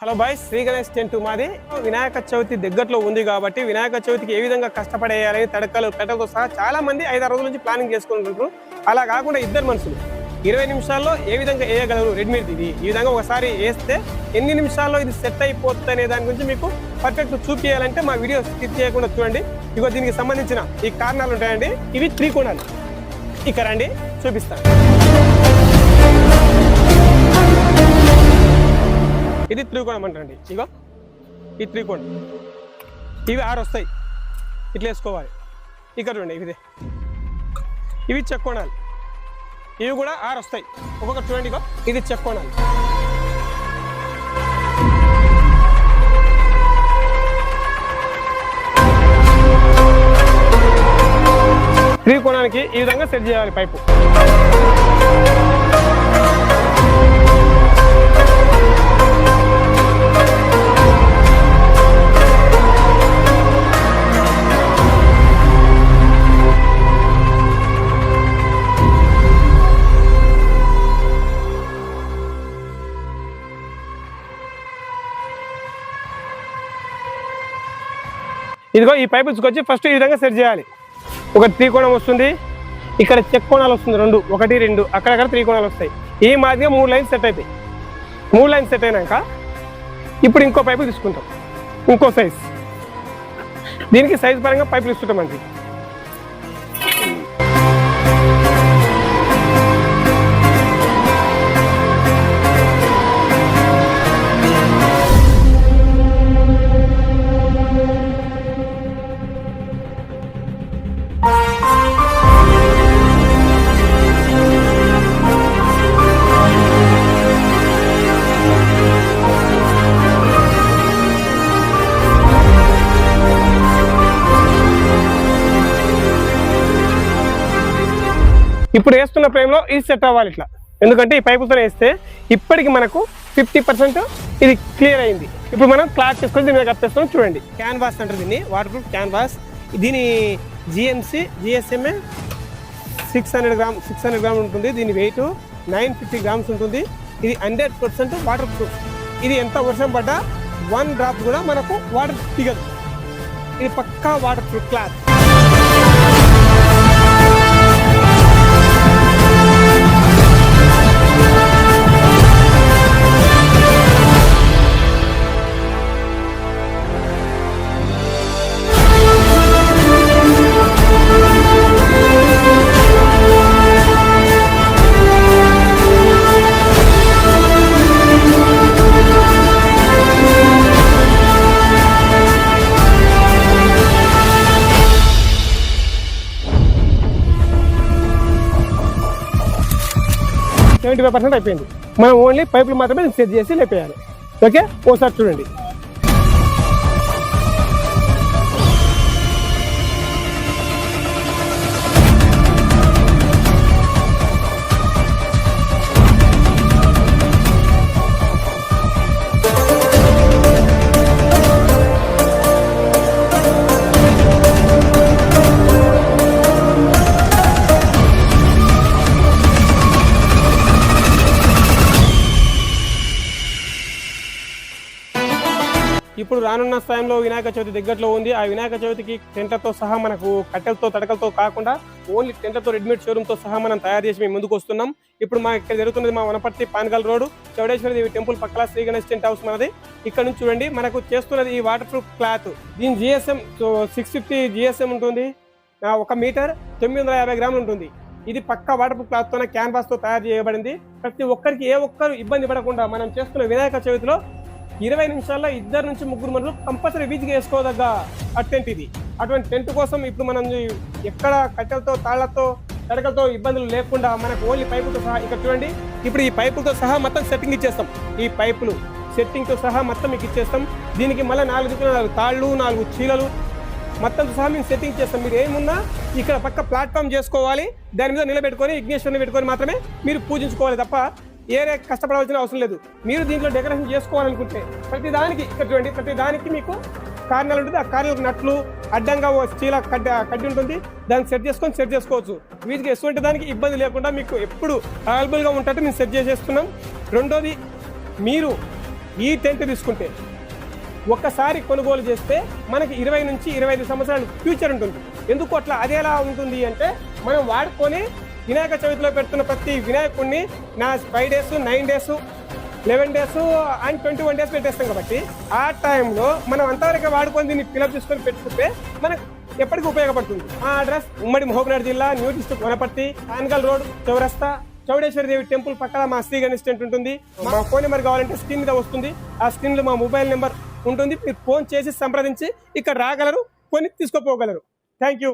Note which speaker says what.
Speaker 1: Hello boys, Shri Ganesh tent మాది. వినాయక చవితి దగ్గరలో ఉంది కాబట్టి వినాయక చవితికి ఏ విధంగా కష్టపడేయాలని తడకలు పెట్టలతో సహా చాలా మంది 5-6 రోజుల నుంచి ప్లానింగ్ చేసుకుంటుంటారు. అలా కాకుండా ఇద్దరు మనుషులు 20 నిమిషాల్లో ఏ విధంగా వేయగలరు రెడీమేడ్ ఇది. ఈ విధంగా ఒకసారి వేస్తే ఎన్ని నిమిషాల్లో ఇది సెట్ అయిపోతుంది అనే దాని గురించి మీకు పర్ఫెక్ట్ చూపించాలంటే మా వీడియో స్కిప్ చేయకుండా చూడండి. ఇగో దీనికి సంబంధించిన ఈ కారణాలు ఉంటాయండి. ఇవి త్రికోణాలు. ఇక్కడ రండి చూపిస్తాను. ఇది త్రికోణం అంటండి. ఇగో ఈ త్రికోణం, ఇవి 6 వస్తాయి. ఇట్లా వేసుకోవాలి. ఇక్కడ చూడండి, ఇవి చెక్కోణాలు. ఇవి కూడా 6 వస్తాయి. ఒక్కొక్కటి చూడండి. ఇగో ఇది చెక్కోణాలు. త్రికోణానికి ఈ విధంగా సెట్ చేయాలి పైపు. ఇదిగో ఈ పైపు వచ్చి ఫస్ట్ ఈ విధంగా సెట్ చేయాలి. ఒక త్రికోణం వస్తుంది, ఇక్కడ చెక్ కోణాలు వస్తుంది 2, 1, 2, అక్కడక్కడ త్రికోణాలు వస్తాయి. ఈ మాదిరిగా 3 లైన్స్ సెట్ అవుతాయి. 3 లైన్స్ సెట్ అయినాక ఇప్పుడు ఇంకో పైపు తీసుకుంటాం, ఇంకో సైజ్. దీనికి సైజ్ పరంగా పైపులు ఇస్తుంటామండి. ఇప్పుడు వేస్తున్న ఫ్రేమ్లో ఇది సెట్ అవ్వాలి ఇట్లా. ఎందుకంటే ఈ పైపుతో వేస్తే ఇప్పటికి మనకు 50% ఇది క్లియర్ అయింది. ఇప్పుడు మనం క్లాత్ తీసుకొని దీని మీద కప్పేస్తాం. చూడండి, క్యాన్వాస్ అంటారు దీన్ని, వాటర్ ప్రూఫ్ క్యాన్వాస్. దీని జిఎస్ఎంఏ 600 గ్రామ్ ఉంటుంది. దీని వెయిట్ 950 గ్రామ్స్ ఉంటుంది. ఇది 100% వాటర్ ప్రూఫ్. ఇది ఎంత వర్షం పడ్డా 1 డ్రాప్ కూడా మనకు వాటర్ దిగదు. ఇది పక్కా వాటర్ ప్రూఫ్ క్లాత్. %75 అయిపోయింది. మనం ఓన్లీ పైపులు మాత్రమే సెట్ చేసి లేపేయాలి. ఓకే, ఓసారి చూడండి. ఇప్పుడు రానున్న సమయంలో వినాయక చవితి దగ్గరలో ఉంది. ఆ వినాయక చవితికి టెంట్లతో సహా మనకు కట్టెలతో తడకలతో కాకుండా ఓన్లీ టెంట్లతో రెడీమేడ్ షోరూమ్తో సహా మనం తయారు చేసి మేము ముందుకు వస్తున్నాం. ఇప్పుడు మా ఇక్కడ జరుగుతున్నది మా వనపర్తి పాన్గల్ రోడ్ చౌడేశ్వరి దేవి టెంపుల్ పక్కల శ్రీ గణేష్ టెంట్ హౌస్ మనది. ఇక్కడ నుంచి చూడండి, మనకు చేస్తున్నది ఈ వాటర్ ప్రూఫ్ క్లాత్. దీని జిఎస్ఎం 650 జిఎస్ఎం ఉంటుంది. 1 మీటర్ 950 గ్రాములు ఉంటుంది. ఇది పక్కా వాటర్ ప్రూఫ్ క్లాత్తోనే క్యాన్వాస్తో తయారు చేయబడింది. ప్రతి ఒక్కరికి ఏ ఒక్కరు ఇబ్బంది పడకుండా మనం చేస్తున్న వినాయక చవితిలో 20 నిమిషాల్లో 2 నుంచి 3 మనుషులు కంపల్సరీ వీచిగా వేసుకోదగ్గ టెంట్ ఇది. అటువంటి టెంట్ కోసం ఇప్పుడు మనం ఎక్కడ కట్టెలతో తాళ్లతో తడకలతో ఇబ్బందులు లేకుండా మనకు ఓన్లీ పైపులతో సహా ఇక్కడ చూడండి. ఇప్పుడు ఈ పైపులతో సహా మొత్తం సెట్టింగ్ ఇచ్చేస్తాం. ఈ పైపులు సెట్టింగ్తో సహా మొత్తం మీకు ఇచ్చేస్తాం. దీనికి మళ్ళీ 4 తాళ్ళు, 4 చీలలు మొత్తం సహా మేము సెట్టింగ్ చేస్తాం. మీరు ఏమున్నా ఇక్కడ పక్క ప్లాట్ఫామ్ చేసుకోవాలి. దాని మీద నిలబెట్టుకొని విఘ్నేశ్వరుని పెట్టుకొని మాత్రమే మీరు పూజించుకోవాలి తప్ప ఏరే కష్టపడవలసిన అవసరం లేదు. మీరు దీంట్లో డెకరేషన్ చేసుకోవాలనుకుంటే ప్రతిదానికి ఇక్కడ చూడండి, ప్రతిదానికి మీకు కార్నర్ ఉంటుంది. ఆ కార్నర్ నట్లు అడ్డంగా స్టీల్ కడ్డి ఉంటుంది, దాన్ని సెట్ చేసుకోవచ్చు. వీటికి ఎటువంటి దానికి ఇబ్బంది లేకుండా మీకు ఎప్పుడు అవైలబుల్గా ఉంటే మేము సెట్ చేసేస్తున్నాం. రెండోది, మీరు ఈ టెంట్ తీసుకుంటే ఒక్కసారి కొనుగోలు చేస్తే మనకి 20 నుంచి 25 సంవత్సరాలు ఫ్యూచర్ ఉంటుంది. ఎందుకు అట్లా? అది ఎలా ఉంటుంది అంటే మనం వాడుకొని వినాయక చవితిలో పెడుతున్న ప్రతి వినాయకుడిని 5 days, 9 days, 11 days and 21 days పెట్టేస్తాం కాబట్టి ఆ టైంలో మనం అంతవరకు వాడుకొని దీన్ని ఫిలప్ చేసుకొని పెట్టుకుంటే మనకు ఎప్పటికీ ఉపయోగపడుతుంది. ఆ అడ్రస్ ఉమ్మడి మహబూబ్నగర్ జిల్లా, న్యూ డిస్ట్రిక్ట్ వనపర్తి, కాన్గల్ రోడ్, చౌరస్తా, చౌడేశ్వరి దేవి టెంపుల్ పక్కన మా శ్రీ గణేష్ టెంట్ ఉంటుంది. మా ఫోన్ నెంబర్ కావాలంటే స్క్రీన్ మీద వస్తుంది. ఆ స్క్రీన్ లో మా మొబైల్ నెంబర్ ఉంటుంది. మీరు ఫోన్ చేసి సంప్రదించి ఇక్కడ రాగలరు, కొని తీసుకోపోగలరు. Thank you.